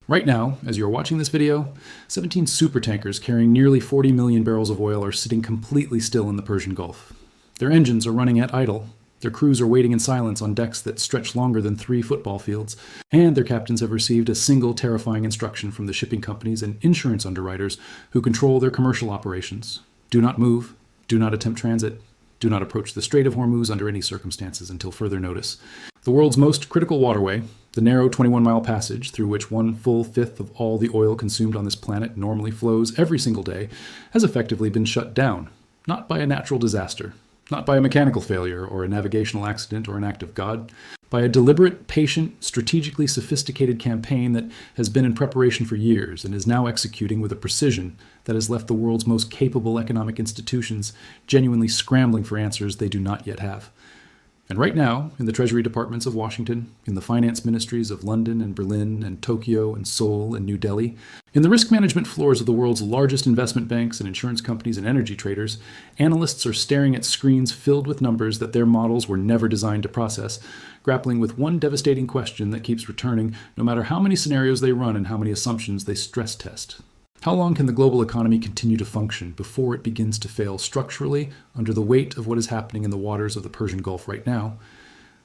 Right now, as you are watching this video, 17 supertankers carrying nearly 40 million barrels of oil are sitting completely still in the Persian Gulf. Their engines are running at idle, their crews are waiting in silence on decks that stretch longer than 3 football fields, and their captains have received a single terrifying instruction from the shipping companies and insurance underwriters who control their commercial operations. Do not move, do not attempt transit, do not approach the Strait of Hormuz under any circumstances until further notice. The world's most critical waterway, the narrow 21-mile passage through which 1/5 of all the oil consumed on this planet normally flows every single day, has effectively been shut down, not by a natural disaster, not by a mechanical failure or a navigational accident or an act of God, by a deliberate, patient, strategically sophisticated campaign that has been in preparation for years and is now executing with a precision that has left the world's most capable economic institutions genuinely scrambling for answers they do not yet have. And right now, in the Treasury Departments of Washington, in the finance ministries of London and Berlin and Tokyo and Seoul and New Delhi, in the risk management floors of the world's largest investment banks and insurance companies and energy traders, analysts are staring at screens filled with numbers that their models were never designed to process, grappling with one devastating question that keeps returning no matter how many scenarios they run and how many assumptions they stress test. How long can the global economy continue to function before it begins to fail structurally under the weight of what is happening in the waters of the Persian Gulf right now?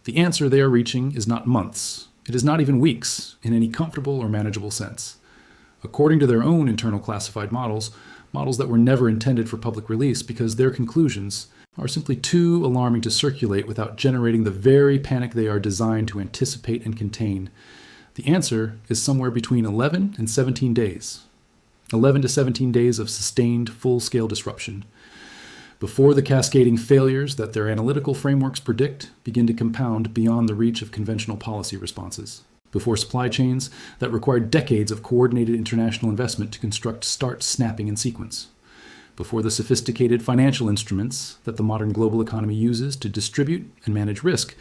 The answer they are reaching is not months. It is not even weeks in any comfortable or manageable sense. According to their own internal classified models that were never intended for public release because their conclusions are simply too alarming to circulate without generating the very panic they are designed to anticipate and contain, the answer is somewhere between 11 and 17 days. 11 to 17 days of sustained, full-scale disruption, before the cascading failures that their analytical frameworks predict begin to compound beyond the reach of conventional policy responses, before supply chains that require decades of coordinated international investment to construct start snapping in sequence, before the sophisticated financial instruments that the modern global economy uses to distribute and manage risk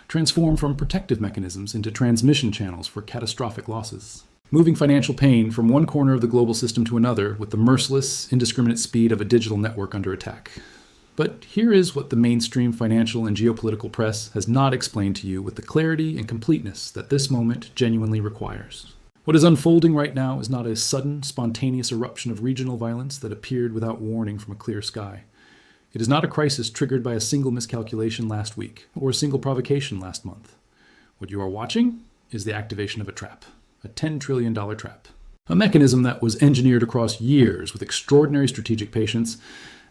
transform from protective mechanisms into transmission channels for catastrophic losses, moving financial pain from one corner of the global system to another with the merciless, indiscriminate speed of a digital network under attack. But here is what the mainstream financial and geopolitical press has not explained to you with the clarity and completeness that this moment genuinely requires. What is unfolding right now is not a sudden, spontaneous eruption of regional violence that appeared without warning from a clear sky. It is not a crisis triggered by a single miscalculation last week or a single provocation last month. What you are watching is the activation of a trap. A $10 trillion trap. A mechanism that was engineered across years with extraordinary strategic patience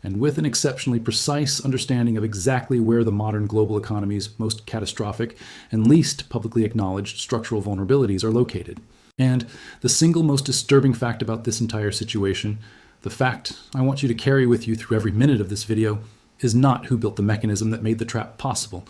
and with an exceptionally precise understanding of exactly where the modern global economy's most catastrophic and least publicly acknowledged structural vulnerabilities are located. And the single most disturbing fact about this entire situation, the fact I want you to carry with you through every minute of this video, is not who built the mechanism that made the trap possible.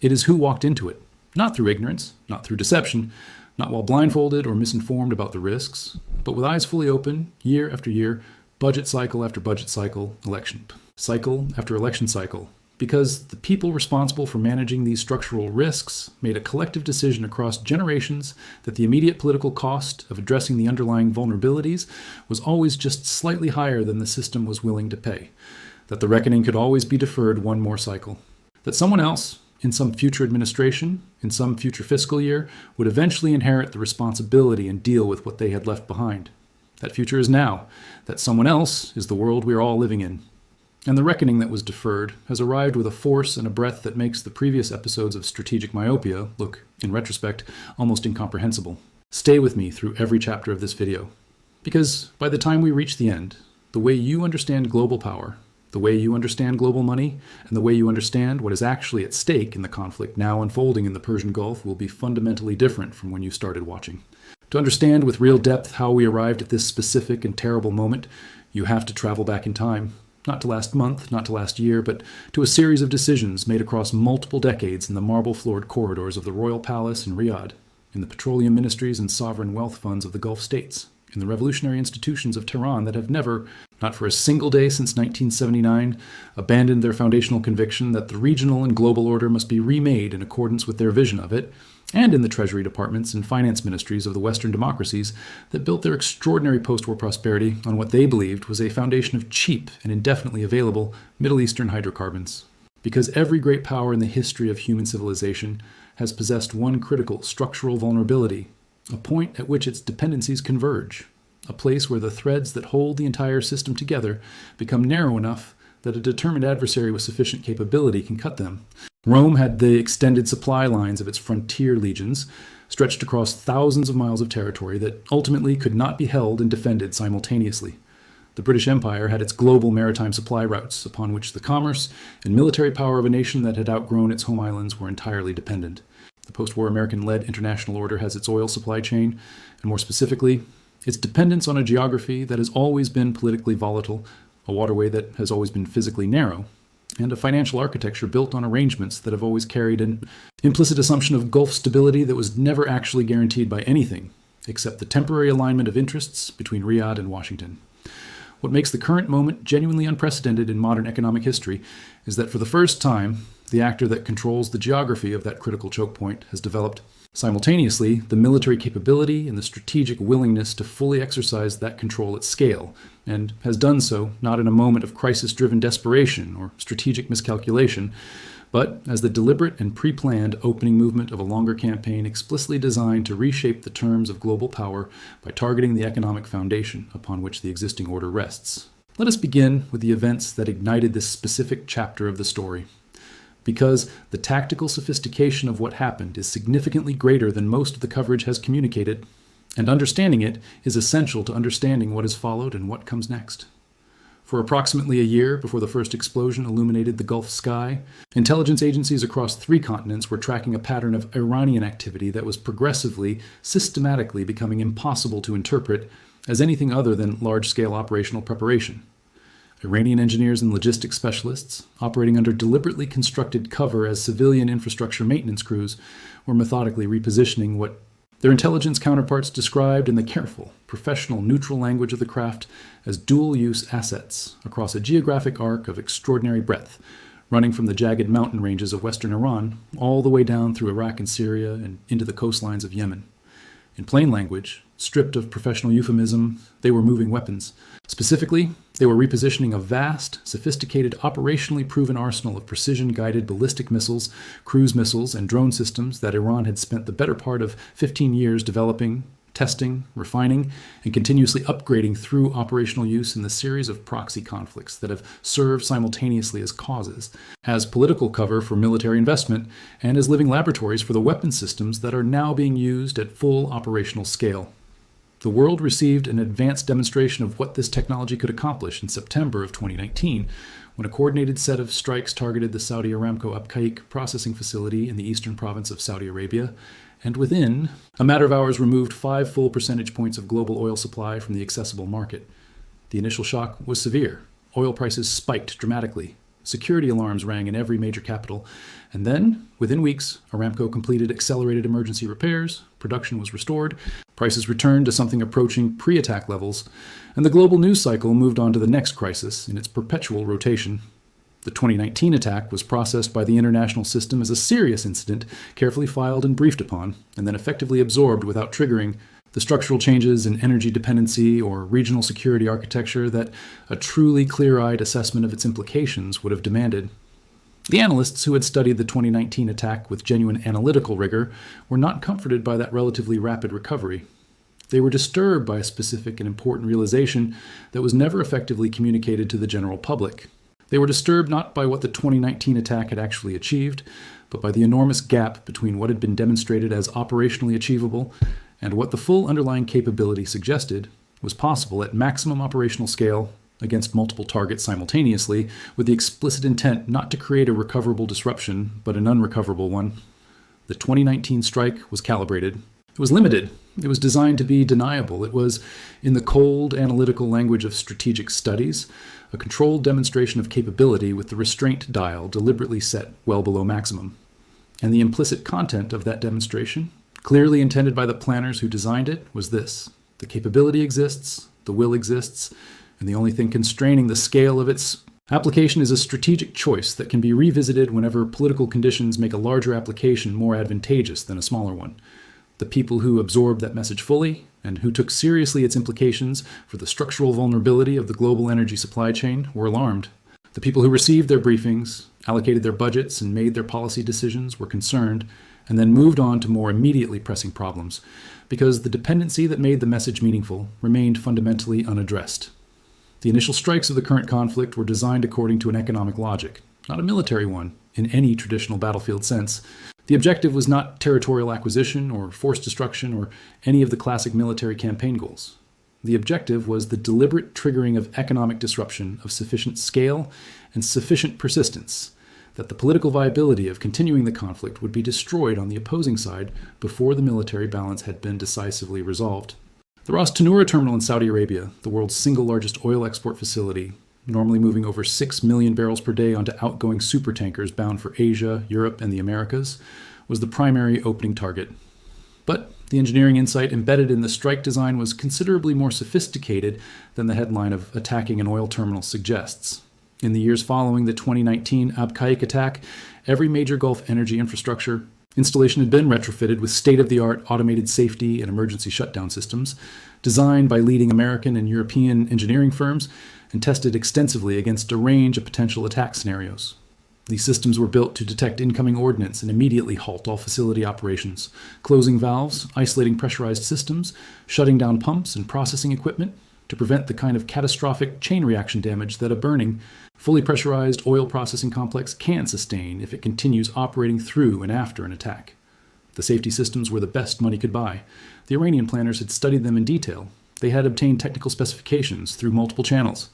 It is who walked into it. Not through ignorance, not through deception, not while blindfolded or misinformed about the risks, but with eyes fully open, year after year, budget cycle after budget cycle, election cycle after election cycle, because the people responsible for managing these structural risks made a collective decision across generations that the immediate political cost of addressing the underlying vulnerabilities was always just slightly higher than the system was willing to pay, that the reckoning could always be deferred one more cycle, that someone else, in some future administration, in some future fiscal year, would eventually inherit the responsibility and deal with what they had left behind. That future is now. That someone else is the world we are all living in. And the reckoning that was deferred has arrived with a force and a breadth that makes the previous episodes of strategic myopia look, in retrospect, almost incomprehensible. Stay with me through every chapter of this video. Because by the time we reach the end, the way you understand global power, the way you understand global money, and the way you understand what is actually at stake in the conflict now unfolding in the Persian Gulf will be fundamentally different from when you started watching. To understand with real depth how we arrived at this specific and terrible moment, you have to travel back in time. Not to last month, not to last year, but to a series of decisions made across multiple decades in the marble-floored corridors of the Royal Palace in Riyadh, in the petroleum ministries and sovereign wealth funds of the Gulf states, in the revolutionary institutions of Tehran that have never, not for a single day since 1979, abandoned their foundational conviction that the regional and global order must be remade in accordance with their vision of it, and in the Treasury Departments and finance ministries of the Western democracies that built their extraordinary post-war prosperity on what they believed was a foundation of cheap and indefinitely available Middle Eastern hydrocarbons. Because every great power in the history of human civilization has possessed one critical structural vulnerability, a point at which its dependencies converge, a place where the threads that hold the entire system together become narrow enough that a determined adversary with sufficient capability can cut them. Rome had the extended supply lines of its frontier legions, stretched across thousands of miles of territory that ultimately could not be held and defended simultaneously. The British Empire had its global maritime supply routes, upon which the commerce and military power of a nation that had outgrown its home islands were entirely dependent. The post-war American-led international order has its oil supply chain, and more specifically, its dependence on a geography that has always been politically volatile, a waterway that has always been physically narrow, and a financial architecture built on arrangements that have always carried an implicit assumption of Gulf stability that was never actually guaranteed by anything, except the temporary alignment of interests between Riyadh and Washington. What makes the current moment genuinely unprecedented in modern economic history is that for the first time, the actor that controls the geography of that critical choke point has developed simultaneously the military capability and the strategic willingness to fully exercise that control at scale, and has done so not in a moment of crisis-driven desperation or strategic miscalculation, but as the deliberate and pre-planned opening movement of a longer campaign explicitly designed to reshape the terms of global power by targeting the economic foundation upon which the existing order rests. Let us begin with the events that ignited this specific chapter of the story, because the tactical sophistication of what happened is significantly greater than most of the coverage has communicated, and understanding it is essential to understanding what has followed and what comes next. For approximately a year before the first explosion illuminated the Gulf sky, intelligence agencies across 3 continents were tracking a pattern of Iranian activity that was progressively, systematically becoming impossible to interpret as anything other than large-scale operational preparation. Iranian engineers and logistics specialists, operating under deliberately constructed cover as civilian infrastructure maintenance crews, were methodically repositioning what their intelligence counterparts described in the careful, professional, neutral language of the craft as dual-use assets across a geographic arc of extraordinary breadth, running from the jagged mountain ranges of western Iran all the way down through Iraq and Syria and into the coastlines of Yemen. In plain language, stripped of professional euphemism, they were moving weapons. Specifically, they were repositioning a vast, sophisticated, operationally proven arsenal of precision-guided ballistic missiles, cruise missiles, and drone systems that Iran had spent the better part of 15 years developing, testing, refining, and continuously upgrading through operational use in the series of proxy conflicts that have served simultaneously as causes, as political cover for military investment, and as living laboratories for the weapon systems that are now being used at full operational scale. The world received an advanced demonstration of what this technology could accomplish in September of 2019, when a coordinated set of strikes targeted the Saudi Aramco Abqaiq processing facility in the eastern province of Saudi Arabia, and within a matter of hours removed 5 full percentage points of global oil supply from the accessible market. The initial shock was severe. Oil prices spiked dramatically. Security alarms rang in every major capital, and then, within weeks, Aramco completed accelerated emergency repairs, production was restored, prices returned to something approaching pre-attack levels, and the global news cycle moved on to the next crisis in its perpetual rotation. The 2019 attack was processed by the international system as a serious incident, carefully filed and briefed upon, and then effectively absorbed without triggering the structural changes in energy dependency or regional security architecture that a truly clear-eyed assessment of its implications would have demanded. The analysts who had studied the 2019 attack with genuine analytical rigor were not comforted by that relatively rapid recovery. They were disturbed by a specific and important realization that was never effectively communicated to the general public. They were disturbed not by what the 2019 attack had actually achieved, but by the enormous gap between what had been demonstrated as operationally achievable and what the full underlying capability suggested was possible at maximum operational scale against multiple targets simultaneously, with the explicit intent not to create a recoverable disruption, but an unrecoverable one. The 2019 strike was calibrated. It was limited. It was designed to be deniable. It was, in the cold, analytical language of strategic studies, a controlled demonstration of capability with the restraint dial deliberately set well below maximum. And the implicit content of that demonstration, clearly intended by the planners who designed it, was this: the capability exists, the will exists, and the only thing constraining the scale of its application is a strategic choice that can be revisited whenever political conditions make a larger application more advantageous than a smaller one. The people who absorbed that message fully, and who took seriously its implications for the structural vulnerability of the global energy supply chain, were alarmed. The people who received their briefings, allocated their budgets, and made their policy decisions were concerned, and then moved on to more immediately pressing problems, because the dependency that made the message meaningful remained fundamentally unaddressed. The initial strikes of the current conflict were designed according to an economic logic, not a military one in any traditional battlefield sense. The objective was not territorial acquisition or forced destruction or any of the classic military campaign goals. The objective was the deliberate triggering of economic disruption of sufficient scale and sufficient persistence that the political viability of continuing the conflict would be destroyed on the opposing side before the military balance had been decisively resolved. The Ras Tanura terminal in Saudi Arabia, the world's single largest oil export facility, normally moving over 6 million barrels per day onto outgoing supertankers bound for Asia, Europe, and the Americas, was the primary opening target. But the engineering insight embedded in the strike design was considerably more sophisticated than the headline of attacking an oil terminal suggests. In the years following the 2019 Abqaiq attack, every major Gulf energy infrastructure installation had been retrofitted with state-of-the-art automated safety and emergency shutdown systems, designed by leading American and European engineering firms and tested extensively against a range of potential attack scenarios. These systems were built to detect incoming ordnance and immediately halt all facility operations, closing valves, isolating pressurized systems, shutting down pumps and processing equipment to prevent the kind of catastrophic chain reaction damage that a burning, fully pressurized oil processing complex can sustain if it continues operating through and after an attack. The safety systems were the best money could buy. The Iranian planners had studied them in detail. They had obtained technical specifications through multiple channels.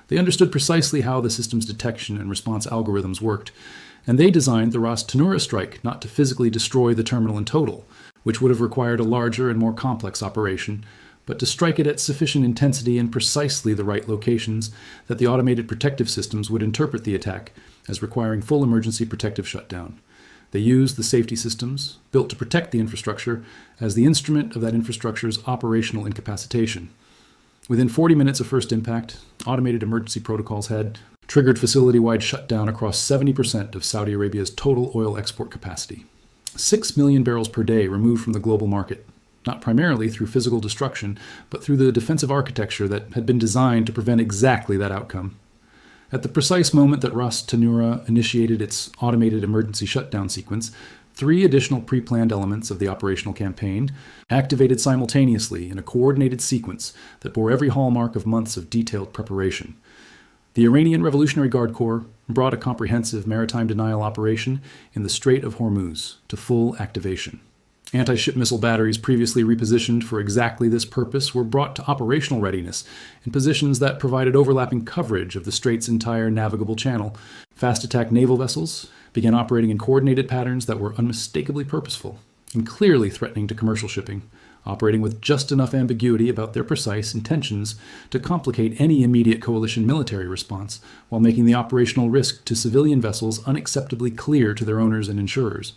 They understood precisely how the system's detection and response algorithms worked, and they designed the Ras Tanura strike not to physically destroy the terminal in total, which would have required a larger and more complex operation, but to strike it at sufficient intensity in precisely the right locations that the automated protective systems would interpret the attack as requiring full emergency protective shutdown. They used the safety systems, built to protect the infrastructure, as the instrument of that infrastructure's operational incapacitation. Within 40 minutes of first impact, automated emergency protocols had triggered facility-wide shutdown across 70% of Saudi Arabia's total oil export capacity. 6 million barrels per day removed from the global market, not primarily through physical destruction, but through the defensive architecture that had been designed to prevent exactly that outcome. At the precise moment that Ras Tanura initiated its automated emergency shutdown sequence, 3 additional pre-planned elements of the operational campaign activated simultaneously in a coordinated sequence that bore every hallmark of months of detailed preparation. The Iranian Revolutionary Guard Corps brought a comprehensive maritime denial operation in the Strait of Hormuz to full activation. Anti-ship missile batteries previously repositioned for exactly this purpose were brought to operational readiness in positions that provided overlapping coverage of the strait's entire navigable channel. Fast attack naval vessels began operating in coordinated patterns that were unmistakably purposeful and clearly threatening to commercial shipping, operating with just enough ambiguity about their precise intentions to complicate any immediate coalition military response while making the operational risk to civilian vessels unacceptably clear to their owners and insurers.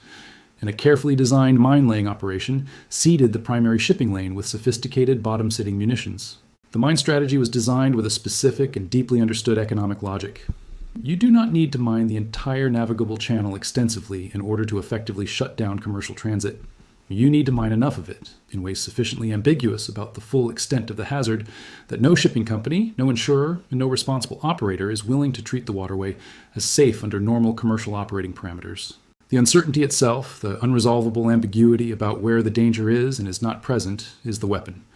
And a carefully designed mine-laying operation seeded the primary shipping lane with sophisticated bottom-sitting munitions. The mine strategy was designed with a specific and deeply understood economic logic. You do not need to mine the entire navigable channel extensively in order to effectively shut down commercial transit. You need to mine enough of it, in ways sufficiently ambiguous about the full extent of the hazard, that no shipping company, no insurer, and no responsible operator is willing to treat the waterway as safe under normal commercial operating parameters. The uncertainty itself, the unresolvable ambiguity about where the danger is and is not present, is the weapon.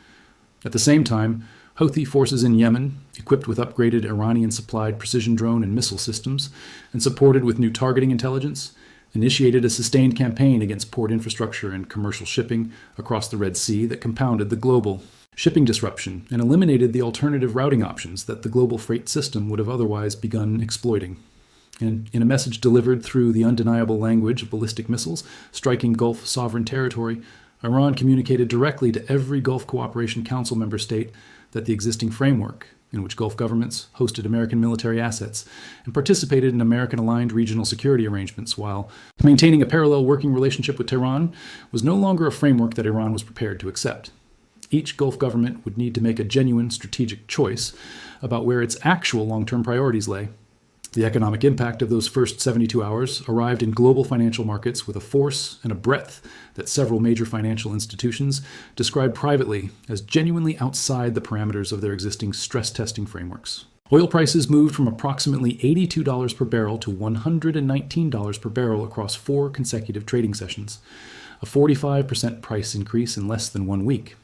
At the same time, Houthi forces in Yemen, equipped with upgraded Iranian-supplied precision drone and missile systems, and supported with new targeting intelligence, initiated a sustained campaign against port infrastructure and commercial shipping across the Red Sea that compounded the global shipping disruption and eliminated the alternative routing options that the global freight system would have otherwise begun exploiting. And in a message delivered through the undeniable language of ballistic missiles striking Gulf sovereign territory, Iran communicated directly to every Gulf Cooperation Council member state that the existing framework, in which Gulf governments hosted American military assets and participated in American-aligned regional security arrangements while maintaining a parallel working relationship with Tehran, was no longer a framework that Iran was prepared to accept. Each Gulf government would need to make a genuine strategic choice about where its actual long-term priorities lay. The economic impact of those first 72 hours arrived in global financial markets with a force and a breadth that several major financial institutions described privately as genuinely outside the parameters of their existing stress testing frameworks. Oil prices moved from approximately $82 per barrel to $119 per barrel across 4 consecutive trading sessions, a 45% price increase in less than 1 week.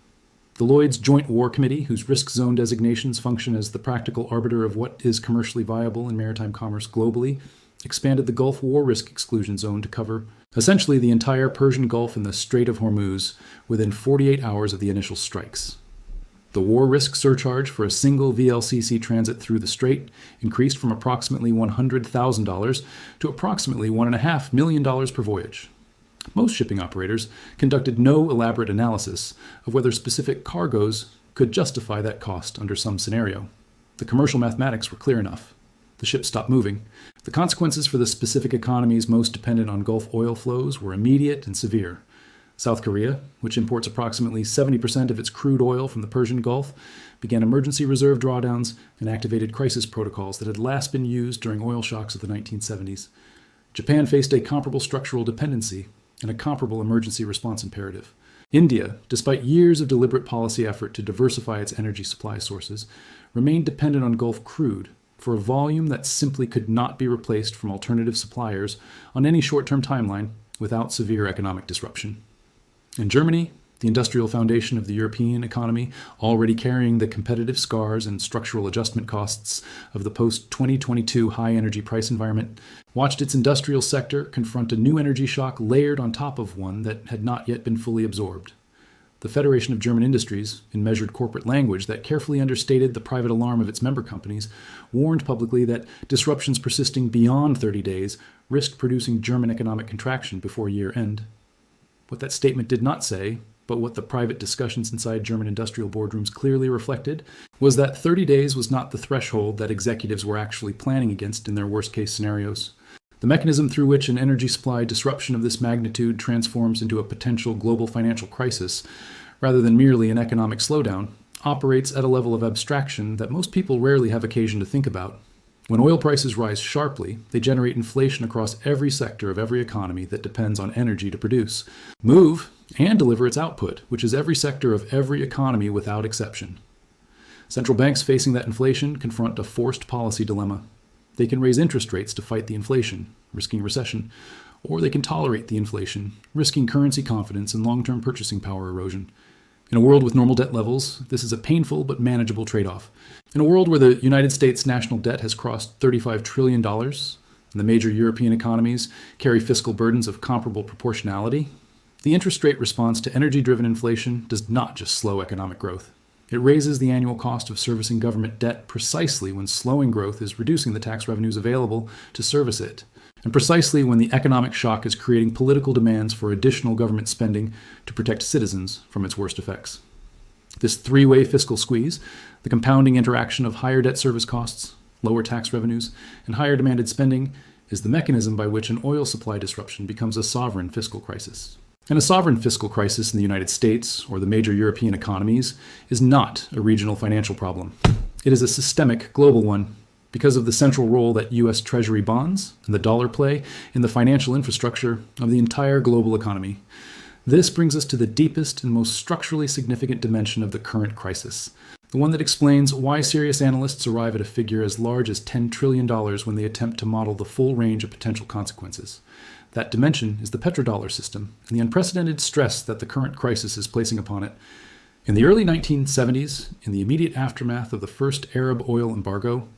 The Lloyd's Joint War Committee, whose risk zone designations function as the practical arbiter of what is commercially viable in maritime commerce globally, expanded the Gulf War Risk Exclusion Zone to cover essentially the entire Persian Gulf and the Strait of Hormuz within 48 hours of the initial strikes. The war risk surcharge for a single VLCC transit through the strait increased from approximately $100,000 to approximately $1.5 million per voyage. Most shipping operators conducted no elaborate analysis of whether specific cargoes could justify that cost under some scenario. The commercial mathematics were clear enough. The ship stopped moving. The consequences for the specific economies most dependent on Gulf oil flows were immediate and severe. South Korea, which imports approximately 70% of its crude oil from the Persian Gulf, began emergency reserve drawdowns and activated crisis protocols that had last been used during oil shocks of the 1970s. Japan faced a comparable structural dependency and a comparable emergency response imperative. India, despite years of deliberate policy effort to diversify its energy supply sources, remained dependent on Gulf crude for a volume that simply could not be replaced from alternative suppliers on any short-term timeline without severe economic disruption. In Germany, the industrial foundation of the European economy, already carrying the competitive scars and structural adjustment costs of the post-2022 high-energy price environment, watched its industrial sector confront a new energy shock layered on top of one that had not yet been fully absorbed. The Federation of German Industries, in measured corporate language that carefully understated the private alarm of its member companies, warned publicly that disruptions persisting beyond 30 days risked producing German economic contraction before year end. What that statement did not say, but what the private discussions inside German industrial boardrooms clearly reflected, was that 30 days was not the threshold that executives were actually planning against in their worst-case scenarios. The mechanism through which an energy supply disruption of this magnitude transforms into a potential global financial crisis, rather than merely an economic slowdown, operates at a level of abstraction that most people rarely have occasion to think about. When oil prices rise sharply, they generate inflation across every sector of every economy that depends on energy to produce, move, and deliver its output, which is every sector of every economy without exception. Central banks facing that inflation confront a forced policy dilemma. They can raise interest rates to fight the inflation, risking recession, or they can tolerate the inflation, risking currency confidence and long-term purchasing power erosion. In a world with normal debt levels, this is a painful but manageable trade-off. In a world where the United States national debt has crossed $35 trillion, and the major European economies carry fiscal burdens of comparable proportionality, the interest rate response to energy-driven inflation does not just slow economic growth. It raises the annual cost of servicing government debt precisely when slowing growth is reducing the tax revenues available to service it, and precisely when the economic shock is creating political demands for additional government spending to protect citizens from its worst effects. This three-way fiscal squeeze, the compounding interaction of higher debt service costs, lower tax revenues, and higher demanded spending, is the mechanism by which an oil supply disruption becomes a sovereign fiscal crisis. And a sovereign fiscal crisis in the United States or the major European economies is not a regional financial problem. It is a systemic global one because of the central role that U.S. Treasury bonds and the dollar play in the financial infrastructure of the entire global economy. This brings us to the deepest and most structurally significant dimension of the current crisis, the one that explains why serious analysts arrive at a figure as large as $10 trillion when they attempt to model the full range of potential consequences. That dimension is the petrodollar system and the unprecedented stress that the current crisis is placing upon it. In the early 1970s, in the immediate aftermath of the first Arab oil embargo,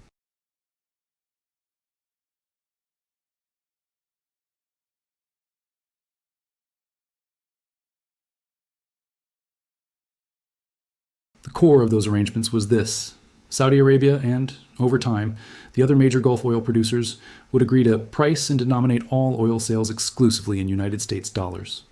the core of those arrangements was this. Saudi Arabia and, over time, the other major Gulf oil producers would agree to price and denominate all oil sales exclusively in United States dollars.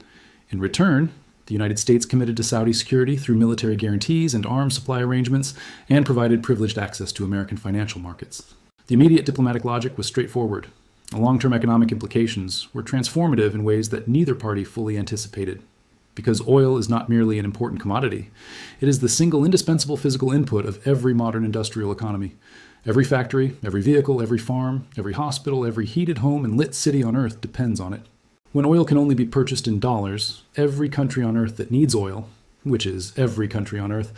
In return, the United States committed to Saudi security through military guarantees and arms supply arrangements and provided privileged access to American financial markets. The immediate diplomatic logic was straightforward. The long-term economic implications were transformative in ways that neither party fully anticipated. Because oil is not merely an important commodity. It is the single indispensable physical input of every modern industrial economy. Every factory, every vehicle, every farm, every hospital, every heated home and lit city on Earth depends on it. When oil can only be purchased in dollars, every country on Earth that needs oil, which is every country on Earth,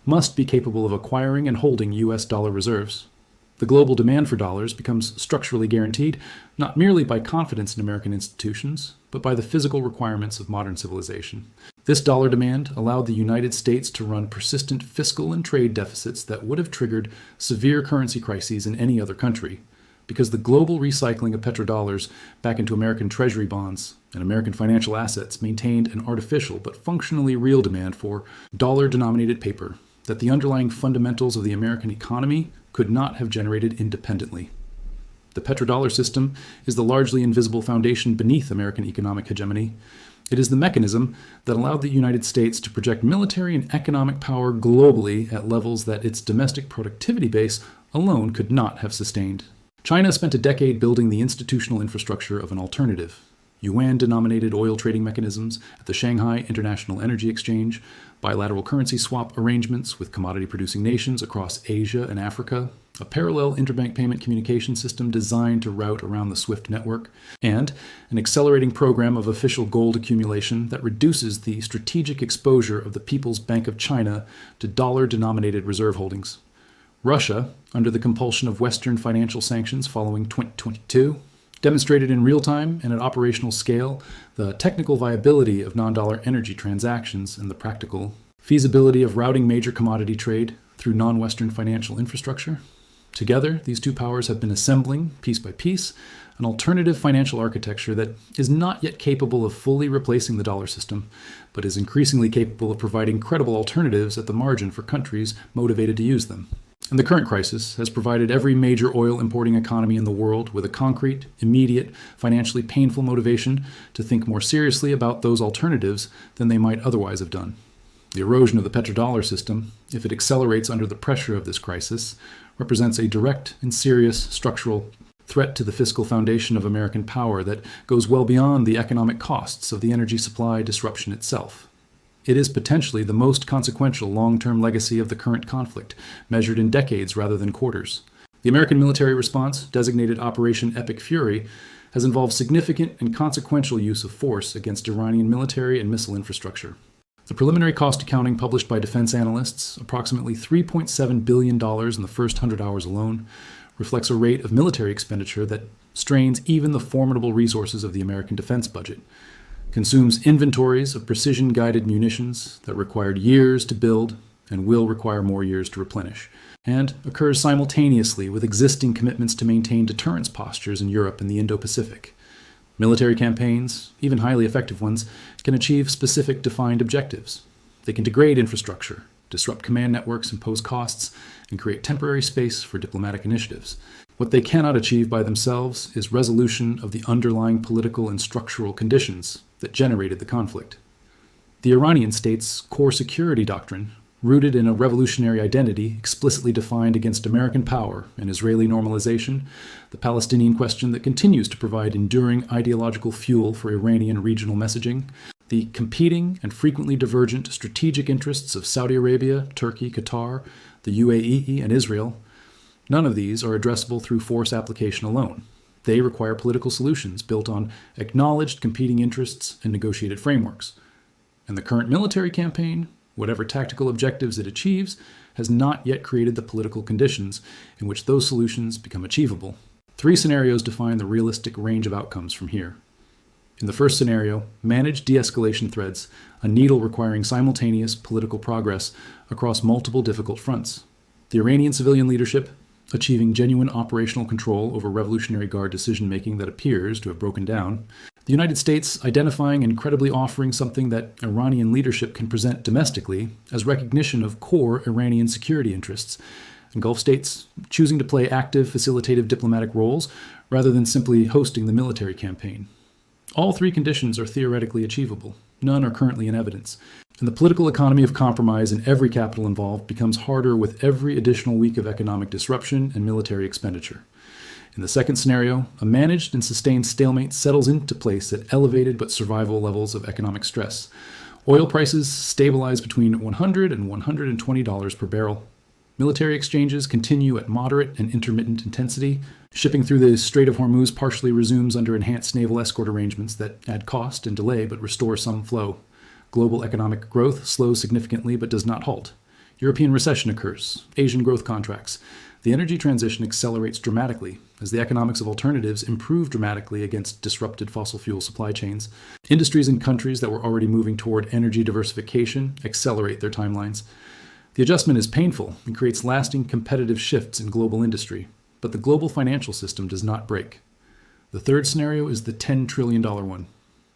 must be capable of acquiring and holding U.S. dollar reserves. The global demand for dollars becomes structurally guaranteed not merely by confidence in American institutions, but by the physical requirements of modern civilization. This dollar demand allowed the United States to run persistent fiscal and trade deficits that would have triggered severe currency crises in any other country, because the global recycling of petrodollars back into American treasury bonds and American financial assets maintained an artificial but functionally real demand for dollar-denominated paper that the underlying fundamentals of the American economy could not have generated independently. The petrodollar system is the largely invisible foundation beneath American economic hegemony. It is the mechanism that allowed the United States to project military and economic power globally at levels that its domestic productivity base alone could not have sustained. China spent a decade building the institutional infrastructure of an alternative. Yuan-denominated oil trading mechanisms at the Shanghai International Energy Exchange, bilateral currency swap arrangements with commodity-producing nations across Asia and Africa, a parallel interbank payment communication system designed to route around the SWIFT network, and an accelerating program of official gold accumulation that reduces the strategic exposure of the People's Bank of China to dollar-denominated reserve holdings. Russia, under the compulsion of Western financial sanctions following 2022, demonstrated in real time and at operational scale the technical viability of non-dollar energy transactions and the practical feasibility of routing major commodity trade through non-Western financial infrastructure. Together, these two powers have been assembling, piece by piece, an alternative financial architecture that is not yet capable of fully replacing the dollar system, but is increasingly capable of providing credible alternatives at the margin for countries motivated to use them. And the current crisis has provided every major oil importing economy in the world with a concrete, immediate, financially painful motivation to think more seriously about those alternatives than they might otherwise have done. The erosion of the petrodollar system, if it accelerates under the pressure of this crisis, represents a direct and serious structural threat to the fiscal foundation of American power that goes well beyond the economic costs of the energy supply disruption itself. It is potentially the most consequential long-term legacy of the current conflict, measured in decades rather than quarters. The American military response, designated Operation Epic Fury, has involved significant and consequential use of force against Iranian military and missile infrastructure. The preliminary cost accounting published by defense analysts, approximately $3.7 billion in the first 100 hours alone, reflects a rate of military expenditure that strains even the formidable resources of the American defense budget, consumes inventories of precision-guided munitions that required years to build and will require more years to replenish, and occurs simultaneously with existing commitments to maintain deterrence postures in Europe and the Indo-Pacific. Military campaigns, even highly effective ones, can achieve specific defined objectives. They can degrade infrastructure, disrupt command networks, impose costs, and create temporary space for diplomatic initiatives. What they cannot achieve by themselves is resolution of the underlying political and structural conditions that generated the conflict. The Iranian state's core security doctrine, rooted in a revolutionary identity explicitly defined against American power and Israeli normalization, the Palestinian question that continues to provide enduring ideological fuel for Iranian regional messaging, the competing and frequently divergent strategic interests of Saudi Arabia, Turkey, Qatar, the UAE, and Israel, none of these are addressable through force application alone. They require political solutions built on acknowledged competing interests and negotiated frameworks. And the current military campaign, whatever tactical objectives it achieves, has not yet created the political conditions in which those solutions become achievable. 3 scenarios define the realistic range of outcomes from here. In the first scenario, managed de-escalation threads, a needle requiring simultaneous political progress across multiple difficult fronts. The Iranian civilian leadership achieving genuine operational control over Revolutionary Guard decision-making that appears to have broken down. The United States identifying and credibly offering something that Iranian leadership can present domestically as recognition of core Iranian security interests, and Gulf states choosing to play active facilitative diplomatic roles rather than simply hosting the military campaign. All 3 conditions are theoretically achievable. None are currently in evidence. And the political economy of compromise in every capital involved becomes harder with every additional week of economic disruption and military expenditure. In the second scenario, a managed and sustained stalemate settles into place at elevated but survival levels of economic stress. Oil prices stabilize between $100 and $120 per barrel. Military exchanges continue at moderate and intermittent intensity. Shipping through the Strait of Hormuz partially resumes under enhanced naval escort arrangements that add cost and delay but restore some flow. Global economic growth slows significantly but does not halt. European recession occurs. Asian growth contracts. The energy transition accelerates dramatically as the economics of alternatives improve dramatically against disrupted fossil fuel supply chains. Industries in countries that were already moving toward energy diversification accelerate their timelines. The adjustment is painful and creates lasting competitive shifts in global industry, but the global financial system does not break. The third scenario is the $10 trillion one,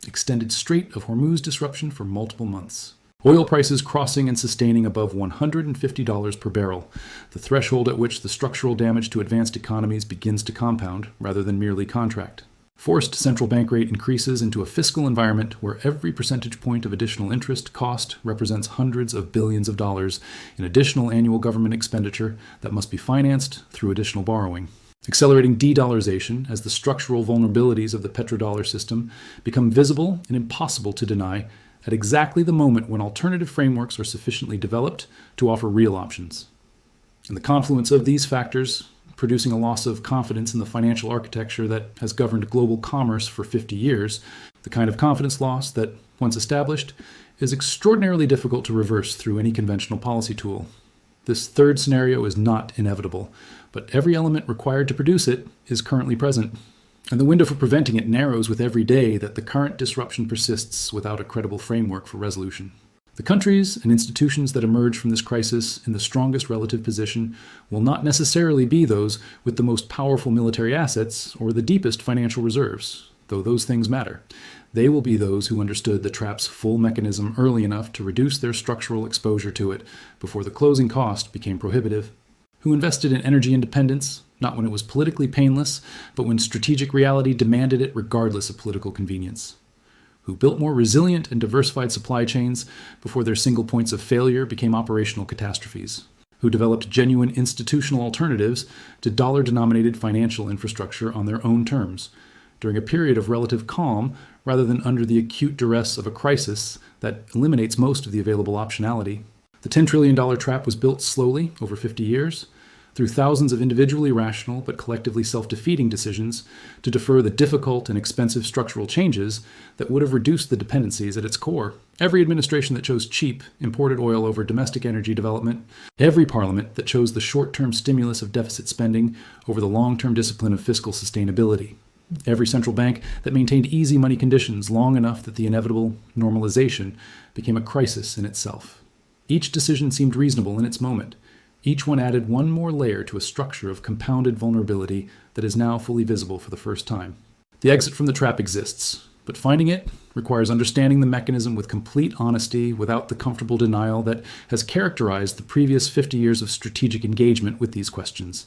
extended Strait of Hormuz disruption for multiple months. Oil prices crossing and sustaining above $150 per barrel, the threshold at which the structural damage to advanced economies begins to compound rather than merely contract. Forced central bank rate increases into a fiscal environment where every percentage point of additional interest cost represents hundreds of billions of dollars in additional annual government expenditure that must be financed through additional borrowing. Accelerating de-dollarization as the structural vulnerabilities of the petrodollar system become visible and impossible to deny at exactly the moment when alternative frameworks are sufficiently developed to offer real options. And the confluence of these factors, producing a loss of confidence in the financial architecture that has governed global commerce for 50 years, the kind of confidence loss that, once established, is extraordinarily difficult to reverse through any conventional policy tool. This third scenario is not inevitable, but every element required to produce it is currently present. And the window for preventing it narrows with every day that the current disruption persists without a credible framework for resolution. The countries and institutions that emerge from this crisis in the strongest relative position will not necessarily be those with the most powerful military assets or the deepest financial reserves, though those things matter. They will be those who understood the trap's full mechanism early enough to reduce their structural exposure to it before the closing cost became prohibitive, who invested in energy independence, not when it was politically painless, but when strategic reality demanded it regardless of political convenience, who built more resilient and diversified supply chains before their single points of failure became operational catastrophes, who developed genuine institutional alternatives to dollar-denominated financial infrastructure on their own terms, during a period of relative calm rather than under the acute duress of a crisis that eliminates most of the available optionality. The $10 trillion trap was built slowly, over 50 years, through thousands of individually rational but collectively self-defeating decisions to defer the difficult and expensive structural changes that would have reduced the dependencies at its core. Every administration that chose cheap, imported oil over domestic energy development, every parliament that chose the short-term stimulus of deficit spending over the long-term discipline of fiscal sustainability, every central bank that maintained easy money conditions long enough that the inevitable normalization became a crisis in itself. Each decision seemed reasonable in its moment. Each one added one more layer to a structure of compounded vulnerability that is now fully visible for the first time. The exit from the trap exists, but finding it requires understanding the mechanism with complete honesty without the comfortable denial that has characterized the previous 50 years of strategic engagement with these questions.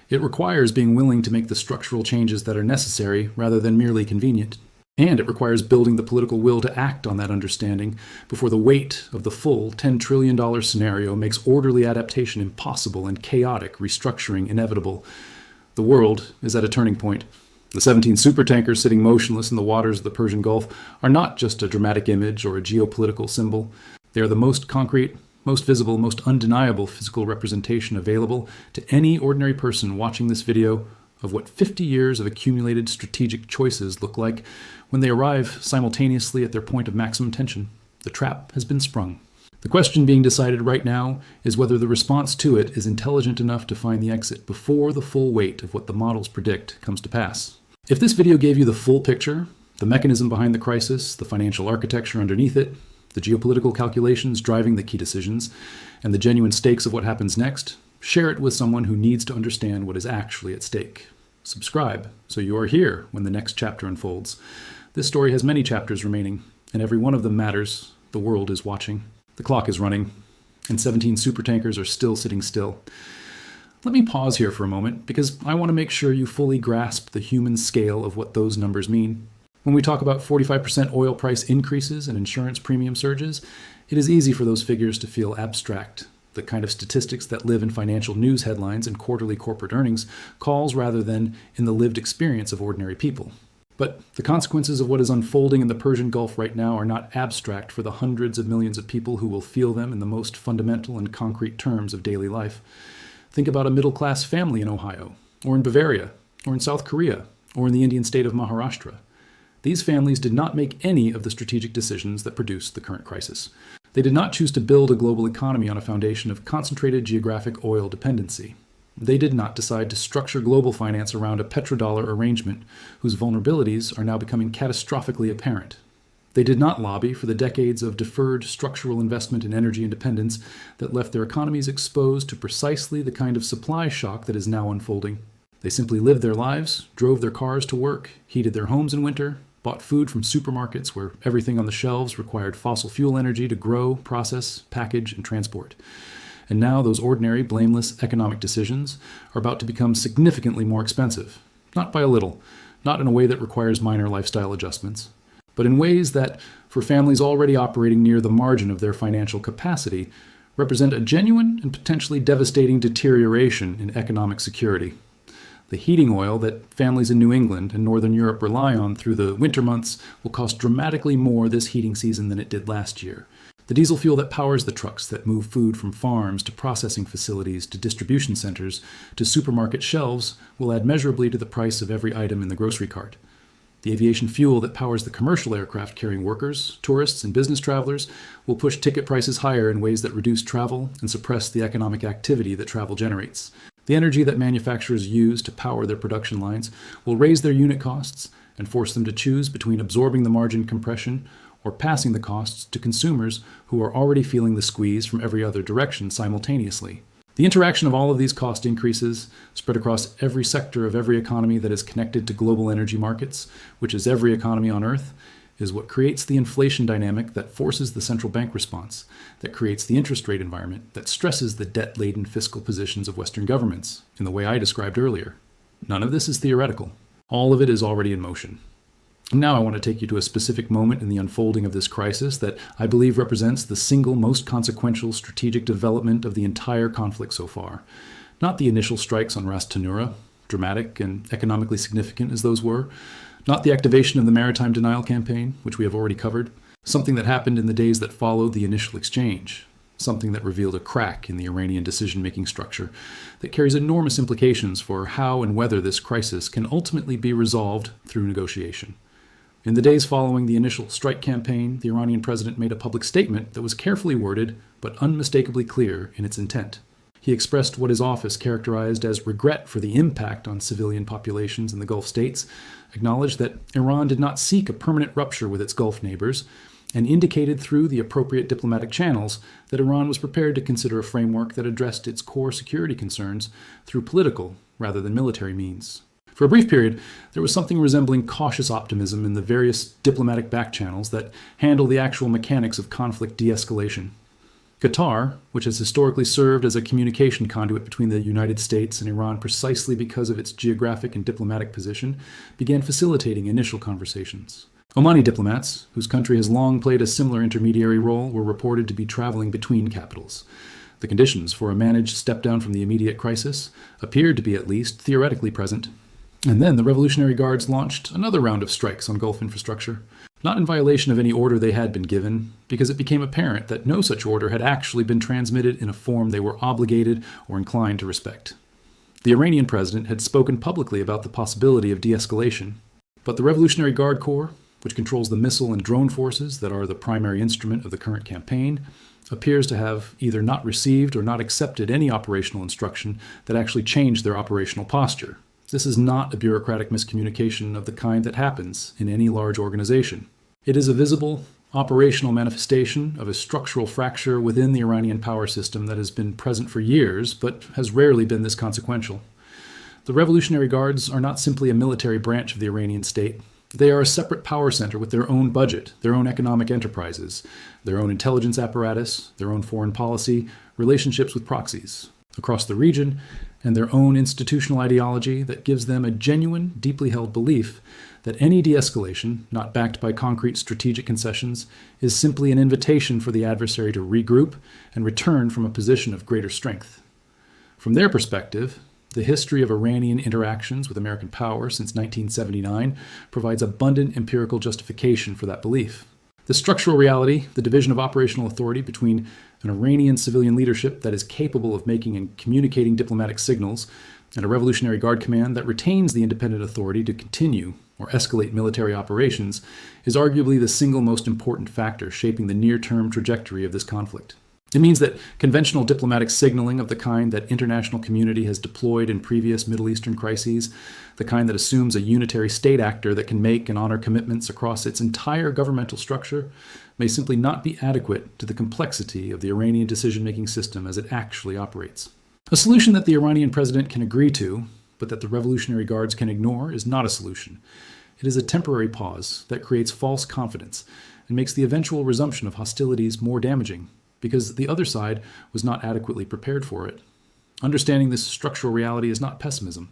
It requires being willing to make the structural changes that are necessary rather than merely convenient. And it requires building the political will to act on that understanding before the weight of the full $10 trillion scenario makes orderly adaptation impossible and chaotic restructuring inevitable. The world is at a turning point. The 17 supertankers sitting motionless in the waters of the Persian Gulf are not just a dramatic image or a geopolitical symbol. They are the most concrete, most visible, most undeniable physical representation available to any ordinary person watching this video of what 50 years of accumulated strategic choices look like when they arrive simultaneously at their point of maximum tension. The trap has been sprung. The question being decided right now is whether the response to it is intelligent enough to find the exit before the full weight of what the models predict comes to pass. If this video gave you the full picture, the mechanism behind the crisis, the financial architecture underneath it, the geopolitical calculations driving the key decisions, and the genuine stakes of what happens next, share it with someone who needs to understand what is actually at stake. Subscribe so you are here when the next chapter unfolds. This story has many chapters remaining, and every one of them matters. The world is watching. The clock is running, and 17 supertankers are still sitting still. Let me pause here for a moment, because I want to make sure you fully grasp the human scale of what those numbers mean. When we talk about 45% oil price increases and insurance premium surges, it is easy for those figures to feel abstract, the kind of statistics that live in financial news headlines and quarterly corporate earnings calls rather than in the lived experience of ordinary people. But the consequences of what is unfolding in the Persian Gulf right now are not abstract for the hundreds of millions of people who will feel them in the most fundamental and concrete terms of daily life. Think about a middle-class family in Ohio, or in Bavaria, or in South Korea, or in the Indian state of Maharashtra. These families did not make any of the strategic decisions that produced the current crisis. They did not choose to build a global economy on a foundation of concentrated geographic oil dependency. They did not decide to structure global finance around a petrodollar arrangement whose vulnerabilities are now becoming catastrophically apparent. They did not lobby for the decades of deferred structural investment in energy independence that left their economies exposed to precisely the kind of supply shock that is now unfolding. They simply lived their lives, drove their cars to work, heated their homes in winter, bought food from supermarkets where everything on the shelves required fossil fuel energy to grow, process, package, and transport. And now those ordinary, blameless economic decisions are about to become significantly more expensive. Not by a little, not in a way that requires minor lifestyle adjustments, but in ways that, for families already operating near the margin of their financial capacity, represent a genuine and potentially devastating deterioration in economic security. The heating oil that families in New England and Northern Europe rely on through the winter months will cost dramatically more this heating season than it did last year. The diesel fuel that powers the trucks that move food from farms to processing facilities to distribution centers to supermarket shelves will add measurably to the price of every item in the grocery cart. The aviation fuel that powers the commercial aircraft carrying workers, tourists, and business travelers will push ticket prices higher in ways that reduce travel and suppress the economic activity that travel generates. The energy that manufacturers use to power their production lines will raise their unit costs and force them to choose between absorbing the margin compression or passing the costs to consumers who are already feeling the squeeze from every other direction simultaneously. The interaction of all of these cost increases, spread across every sector of every economy that is connected to global energy markets, which is every economy on Earth, is what creates the inflation dynamic that forces the central bank response, that creates the interest rate environment, that stresses the debt-laden fiscal positions of Western governments, in the way I described earlier. None of this is theoretical. All of it is already in motion. Now I want to take you to a specific moment in the unfolding of this crisis that I believe represents the single most consequential strategic development of the entire conflict so far. Not the initial strikes on Ras Tanura, dramatic and economically significant as those were, not the activation of the maritime denial campaign, which we have already covered, something that happened in the days that followed the initial exchange, something that revealed a crack in the Iranian decision-making structure that carries enormous implications for how and whether this crisis can ultimately be resolved through negotiation. In the days following the initial strike campaign, the Iranian president made a public statement that was carefully worded but unmistakably clear in its intent. He expressed what his office characterized as regret for the impact on civilian populations in the Gulf states, acknowledged that Iran did not seek a permanent rupture with its Gulf neighbors, and indicated through the appropriate diplomatic channels that Iran was prepared to consider a framework that addressed its core security concerns through political rather than military means. For a brief period, there was something resembling cautious optimism in the various diplomatic back channels that handle the actual mechanics of conflict de-escalation. Qatar, which has historically served as a communication conduit between the United States and Iran precisely because of its geographic and diplomatic position, began facilitating initial conversations. Omani diplomats, whose country has long played a similar intermediary role, were reported to be traveling between capitals. The conditions for a managed step-down from the immediate crisis appeared to be at least theoretically present. And then the Revolutionary Guards launched another round of strikes on Gulf infrastructure, not in violation of any order they had been given, because it became apparent that no such order had actually been transmitted in a form they were obligated or inclined to respect. The Iranian president had spoken publicly about the possibility of de-escalation, but the Revolutionary Guard Corps, which controls the missile and drone forces that are the primary instrument of the current campaign, appears to have either not received or not accepted any operational instruction that actually changed their operational posture. This is not a bureaucratic miscommunication of the kind that happens in any large organization. It is a visible, operational manifestation of a structural fracture within the Iranian power system that has been present for years, but has rarely been this consequential. The Revolutionary Guards are not simply a military branch of the Iranian state. They are a separate power center with their own budget, their own economic enterprises, their own intelligence apparatus, their own foreign policy, relationships with proxies across the region, and their own institutional ideology that gives them a genuine, deeply held belief that any de-escalation, not backed by concrete strategic concessions, is simply an invitation for the adversary to regroup and return from a position of greater strength. From their perspective, the history of Iranian interactions with American power since 1979 provides abundant empirical justification for that belief. The structural reality, the division of operational authority between an Iranian civilian leadership that is capable of making and communicating diplomatic signals, and a Revolutionary Guard command that retains the independent authority to continue or escalate military operations, is arguably the single most important factor shaping the near-term trajectory of this conflict. It means that conventional diplomatic signaling of the kind that international community has deployed in previous Middle Eastern crises, the kind that assumes a unitary state actor that can make and honor commitments across its entire governmental structure, may simply not be adequate to the complexity of the Iranian decision-making system as it actually operates. A solution that the Iranian president can agree to, but that the Revolutionary Guards can ignore, is not a solution. It is a temporary pause that creates false confidence and makes the eventual resumption of hostilities more damaging, because the other side was not adequately prepared for it. Understanding this structural reality is not pessimism.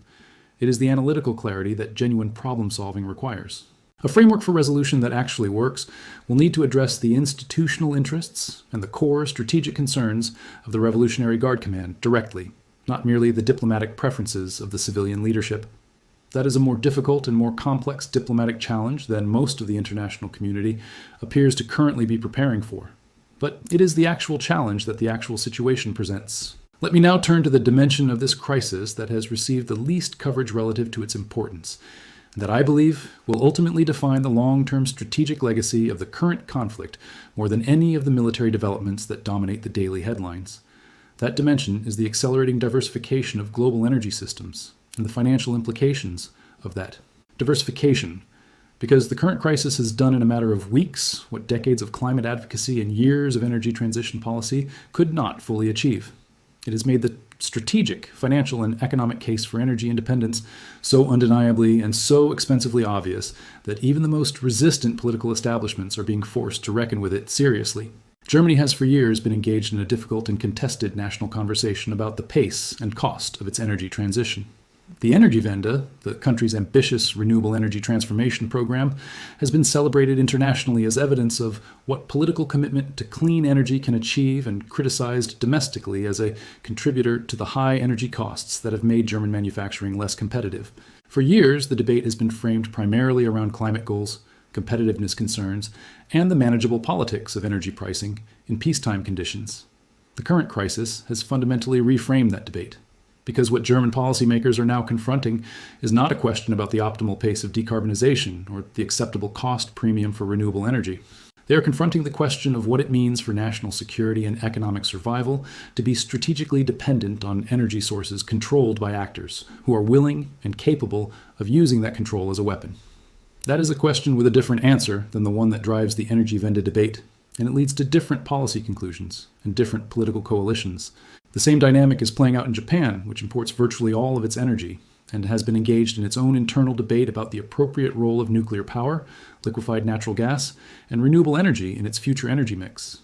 It is the analytical clarity that genuine problem-solving requires. A framework for resolution that actually works will need to address the institutional interests and the core strategic concerns of the Revolutionary Guard Command directly, not merely the diplomatic preferences of the civilian leadership. That is a more difficult and more complex diplomatic challenge than most of the international community appears to currently be preparing for. But it is the actual challenge that the actual situation presents. Let me now turn to the dimension of this crisis that has received the least coverage relative to its importance, and that I believe will ultimately define the long-term strategic legacy of the current conflict more than any of the military developments that dominate the daily headlines. That dimension is the accelerating diversification of global energy systems and the financial implications of that diversification. Because the current crisis has done in a matter of weeks what decades of climate advocacy and years of energy transition policy could not fully achieve. It has made the strategic, financial, and economic case for energy independence so undeniably and so expensively obvious that even the most resistant political establishments are being forced to reckon with it seriously. Germany has for years been engaged in a difficult and contested national conversation about the pace and cost of its energy transition. The Energiewende, the country's ambitious renewable energy transformation program, has been celebrated internationally as evidence of what political commitment to clean energy can achieve and criticized domestically as a contributor to the high energy costs that have made German manufacturing less competitive. For years, the debate has been framed primarily around climate goals, competitiveness concerns, and the manageable politics of energy pricing in peacetime conditions. The current crisis has fundamentally reframed that debate, because what German policymakers are now confronting is not a question about the optimal pace of decarbonization or the acceptable cost premium for renewable energy. They are confronting the question of what it means for national security and economic survival to be strategically dependent on energy sources controlled by actors who are willing and capable of using that control as a weapon. That is a question with a different answer than the one that drives the Energiewende debate, and it leads to different policy conclusions and different political coalitions. The same dynamic is playing out in Japan, which imports virtually all of its energy and has been engaged in its own internal debate about the appropriate role of nuclear power, liquefied natural gas, and renewable energy in its future energy mix.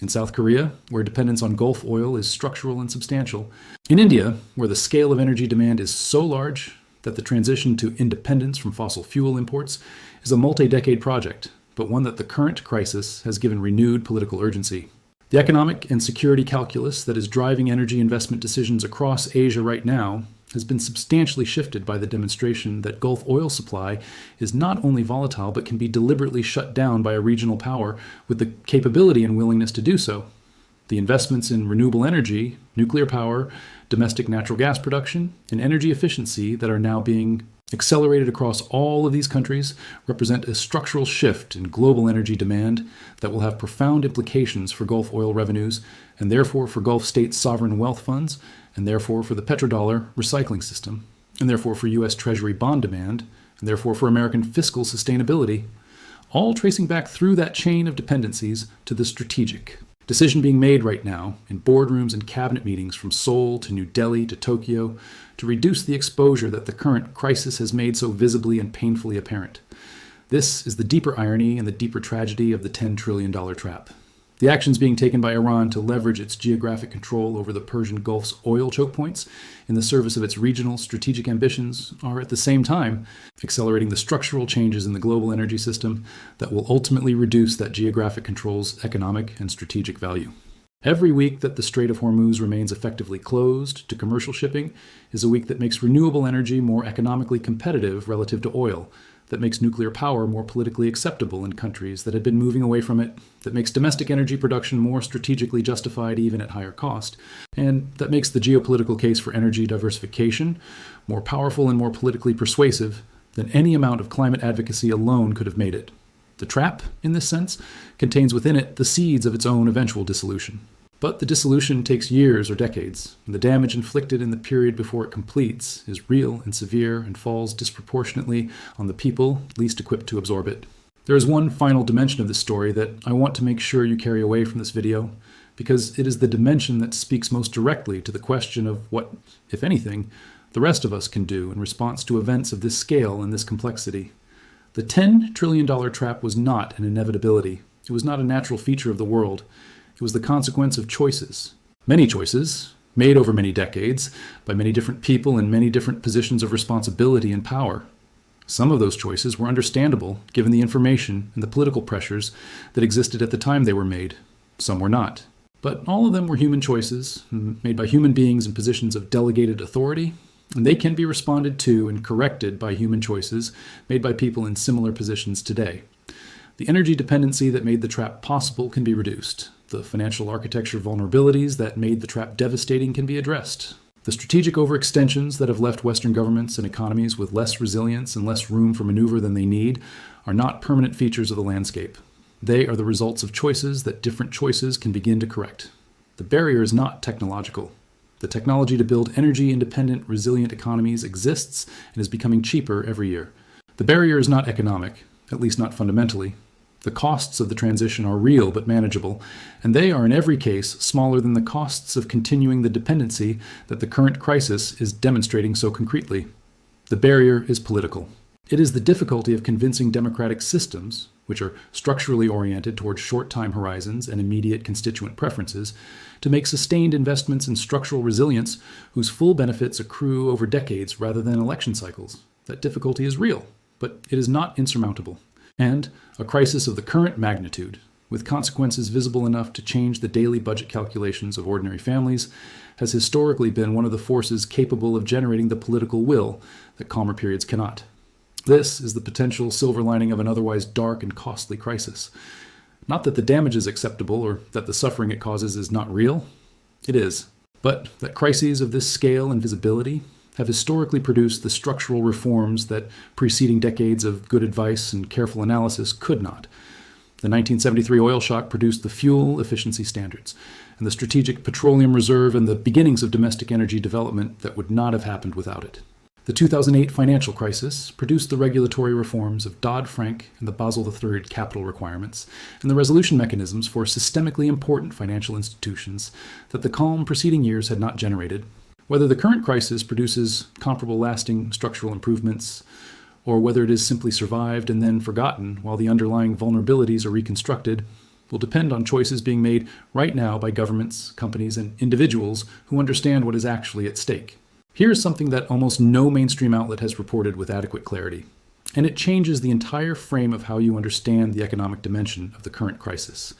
In South Korea, where dependence on Gulf oil is structural and substantial. In India, where the scale of energy demand is so large that the transition to independence from fossil fuel imports is a multi-decade project, but one that the current crisis has given renewed political urgency. The economic and security calculus that is driving energy investment decisions across Asia right now has been substantially shifted by the demonstration that Gulf oil supply is not only volatile but can be deliberately shut down by a regional power with the capability and willingness to do so. The investments in renewable energy, nuclear power, domestic natural gas production, and energy efficiency that are now being accelerated across all of these countries represent a structural shift in global energy demand that will have profound implications for Gulf oil revenues, and therefore for Gulf states' sovereign wealth funds, and therefore for the petrodollar recycling system, and therefore for U.S. Treasury bond demand, and therefore for American fiscal sustainability, all tracing back through that chain of dependencies to the strategic. Decision being made right now in boardrooms and cabinet meetings from Seoul to New Delhi to Tokyo to reduce the exposure that the current crisis has made so visibly and painfully apparent. This is the deeper irony and the deeper tragedy of the $10 trillion trap. The actions being taken by Iran to leverage its geographic control over the Persian Gulf's oil choke points in the service of its regional strategic ambitions are at the same time accelerating the structural changes in the global energy system that will ultimately reduce that geographic control's economic and strategic value. Every week that the Strait of Hormuz remains effectively closed to commercial shipping is a week that makes renewable energy more economically competitive relative to oil, that makes nuclear power more politically acceptable in countries that had been moving away from it, that makes domestic energy production more strategically justified even at higher cost, and that makes the geopolitical case for energy diversification more powerful and more politically persuasive than any amount of climate advocacy alone could have made it. The trap, in this sense, contains within it the seeds of its own eventual dissolution. But the dissolution takes years or decades, and the damage inflicted in the period before it completes is real and severe and falls disproportionately on the people least equipped to absorb it. There is one final dimension of this story that I want to make sure you carry away from this video, because it is the dimension that speaks most directly to the question of what, if anything, the rest of us can do in response to events of this scale and this complexity. The $10 trillion trap was not an inevitability. It was not a natural feature of the world. It was the consequence of choices. Many choices, made over many decades, by many different people in many different positions of responsibility and power. Some of those choices were understandable, given the information and the political pressures that existed at the time they were made. Some were not. But all of them were human choices, made by human beings in positions of delegated authority, and they can be responded to and corrected by human choices made by people in similar positions today. The energy dependency that made the trap possible can be reduced. The financial architecture vulnerabilities that made the trap devastating can be addressed. The strategic overextensions that have left Western governments and economies with less resilience and less room for maneuver than they need are not permanent features of the landscape. They are the results of choices that different choices can begin to correct. The barrier is not technological. The technology to build energy-independent, resilient economies exists and is becoming cheaper every year. The barrier is not economic, at least not fundamentally. The costs of the transition are real but manageable, and they are in every case smaller than the costs of continuing the dependency that the current crisis is demonstrating so concretely. The barrier is political. It is the difficulty of convincing democratic systems, which are structurally oriented toward short time horizons and immediate constituent preferences, to make sustained investments in structural resilience whose full benefits accrue over decades rather than election cycles. That difficulty is real, but it is not insurmountable. And a crisis of the current magnitude, with consequences visible enough to change the daily budget calculations of ordinary families, has historically been one of the forces capable of generating the political will that calmer periods cannot. This is the potential silver lining of an otherwise dark and costly crisis. Not that the damage is acceptable or that the suffering it causes is not real. It is. But that crises of this scale and visibility have historically produced the structural reforms that preceding decades of good advice and careful analysis could not. The 1973 oil shock produced the fuel efficiency standards and the strategic petroleum reserve and the beginnings of domestic energy development that would not have happened without it. The 2008 financial crisis produced the regulatory reforms of Dodd-Frank and the Basel III capital requirements and the resolution mechanisms for systemically important financial institutions that the calm preceding years had not generated. Whether the current crisis produces comparable lasting structural improvements, or whether it is simply survived and then forgotten while the underlying vulnerabilities are reconstructed, will depend on choices being made right now by governments, companies, and individuals who understand what is actually at stake. Here is something that almost no mainstream outlet has reported with adequate clarity, and it changes the entire frame of how you understand the economic dimension of the current crisis.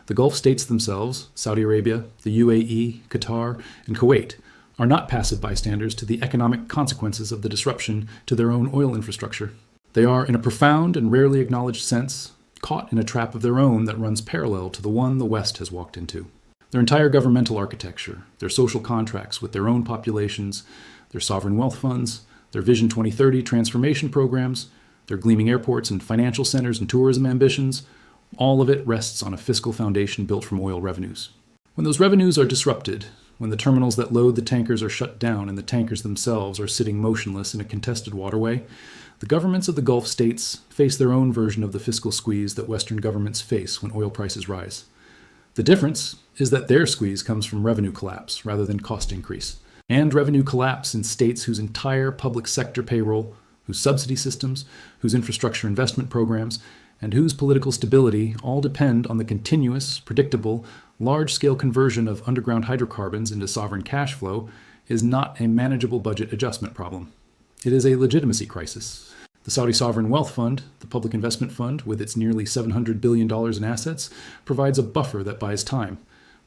The Gulf states themselves, Saudi Arabia, the UAE, Qatar, and Kuwait, are not passive bystanders to the economic consequences of the disruption to their own oil infrastructure. They are, in a profound and rarely acknowledged sense, caught in a trap of their own that runs parallel to the one the West has walked into. Their entire governmental architecture, their social contracts with their own populations, their sovereign wealth funds, their Vision 2030 transformation programs, their gleaming airports and financial centers and tourism ambitions, all of it rests on a fiscal foundation built from oil revenues. When those revenues are disrupted, when the terminals that load the tankers are shut down and the tankers themselves are sitting motionless in a contested waterway, the governments of the Gulf states face their own version of the fiscal squeeze that Western governments face when oil prices rise. The difference is that their squeeze comes from revenue collapse rather than cost increase, and revenue collapse in states whose entire public sector payroll, whose subsidy systems, whose infrastructure investment programs, and whose political stability all depend on the continuous, predictable, large-scale conversion of underground hydrocarbons into sovereign cash flow, is not a manageable budget adjustment problem. It is a legitimacy crisis. The Saudi Sovereign Wealth Fund, the public investment fund with its nearly $700 billion in assets, provides a buffer that buys time.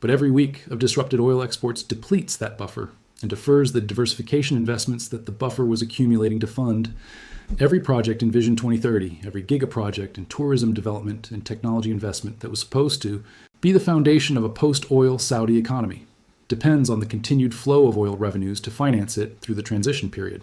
But every week of disrupted oil exports depletes that buffer and defers the diversification investments that the buffer was accumulating to fund. Every project in Vision 2030, every giga-project in tourism development and technology investment that was supposed to be the foundation of a post-oil Saudi economy depends on the continued flow of oil revenues to finance it through the transition period.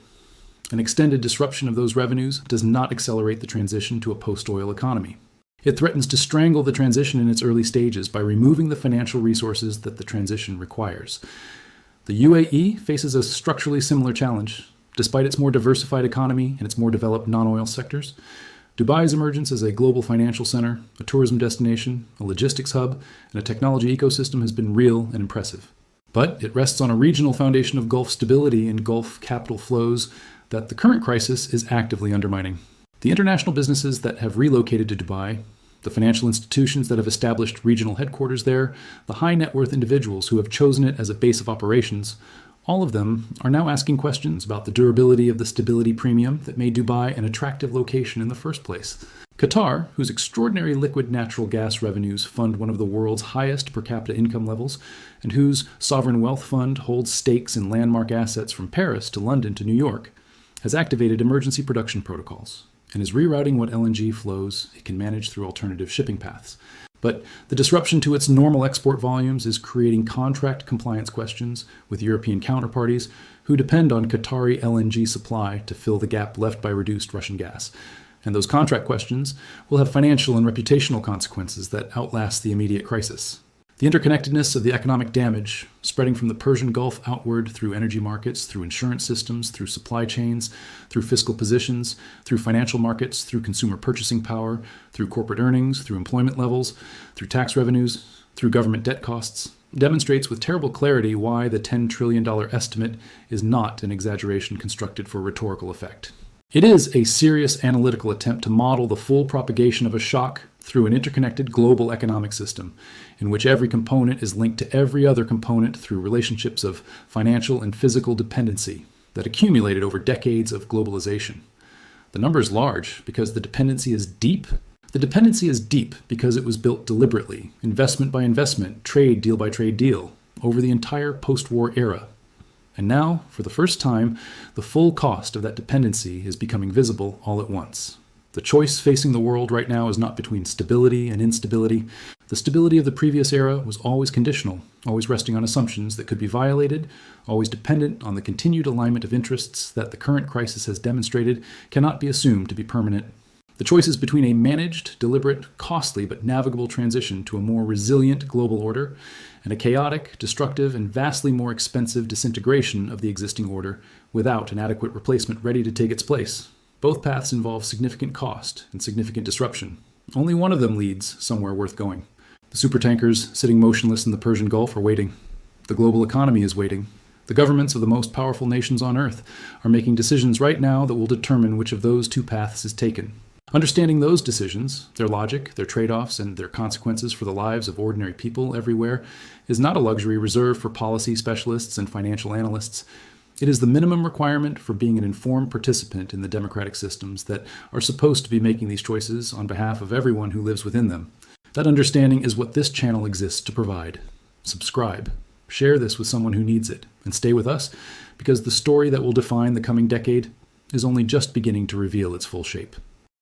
An extended disruption of those revenues does not accelerate the transition to a post-oil economy. It threatens to strangle the transition in its early stages by removing the financial resources that the transition requires. The UAE faces a structurally similar challenge. Despite its more diversified economy and its more developed non-oil sectors, Dubai's emergence as a global financial center, a tourism destination, a logistics hub, and a technology ecosystem has been real and impressive. But it rests on a regional foundation of Gulf stability and Gulf capital flows that the current crisis is actively undermining. The international businesses that have relocated to Dubai, the financial institutions that have established regional headquarters there, the high net worth individuals who have chosen it as a base of operations, all of them are now asking questions about the durability of the stability premium that made Dubai an attractive location in the first place. Qatar, whose extraordinary liquid natural gas revenues fund one of the world's highest per capita income levels, and whose sovereign wealth fund holds stakes in landmark assets from Paris to London to New York, has activated emergency production protocols and is rerouting what LNG flows it can manage through alternative shipping paths. But the disruption to its normal export volumes is creating contract compliance questions with European counterparties who depend on Qatari LNG supply to fill the gap left by reduced Russian gas. And those contract questions will have financial and reputational consequences that outlast the immediate crisis. The interconnectedness of the economic damage, spreading from the Persian Gulf outward through energy markets, through insurance systems, through supply chains, through fiscal positions, through financial markets, through consumer purchasing power, through corporate earnings, through employment levels, through tax revenues, through government debt costs, demonstrates with terrible clarity why the $10 trillion estimate is not an exaggeration constructed for rhetorical effect. It is a serious analytical attempt to model the full propagation of a shock through an interconnected global economic system, in which every component is linked to every other component through relationships of financial and physical dependency that accumulated over decades of globalization. The number is large because the dependency is deep. The dependency is deep because it was built deliberately, investment by investment, trade deal by trade deal, over the entire post-war era. And now, for the first time, the full cost of that dependency is becoming visible all at once. The choice facing the world right now is not between stability and instability. The stability of the previous era was always conditional, always resting on assumptions that could be violated, always dependent on the continued alignment of interests that the current crisis has demonstrated cannot be assumed to be permanent. The choice is between a managed, deliberate, costly, but navigable transition to a more resilient global order and a chaotic, destructive, and vastly more expensive disintegration of the existing order without an adequate replacement ready to take its place. Both paths involve significant cost and significant disruption. Only one of them leads somewhere worth going. The supertankers sitting motionless in the Persian Gulf are waiting. The global economy is waiting. The governments of the most powerful nations on Earth are making decisions right now that will determine which of those two paths is taken. Understanding those decisions, their logic, their trade-offs, and their consequences for the lives of ordinary people everywhere is not a luxury reserved for policy specialists and financial analysts. It is the minimum requirement for being an informed participant in the democratic systems that are supposed to be making these choices on behalf of everyone who lives within them. That understanding is what this channel exists to provide. Subscribe. Share this with someone who needs it, and stay with us, because the story that will define the coming decade is only just beginning to reveal its full shape.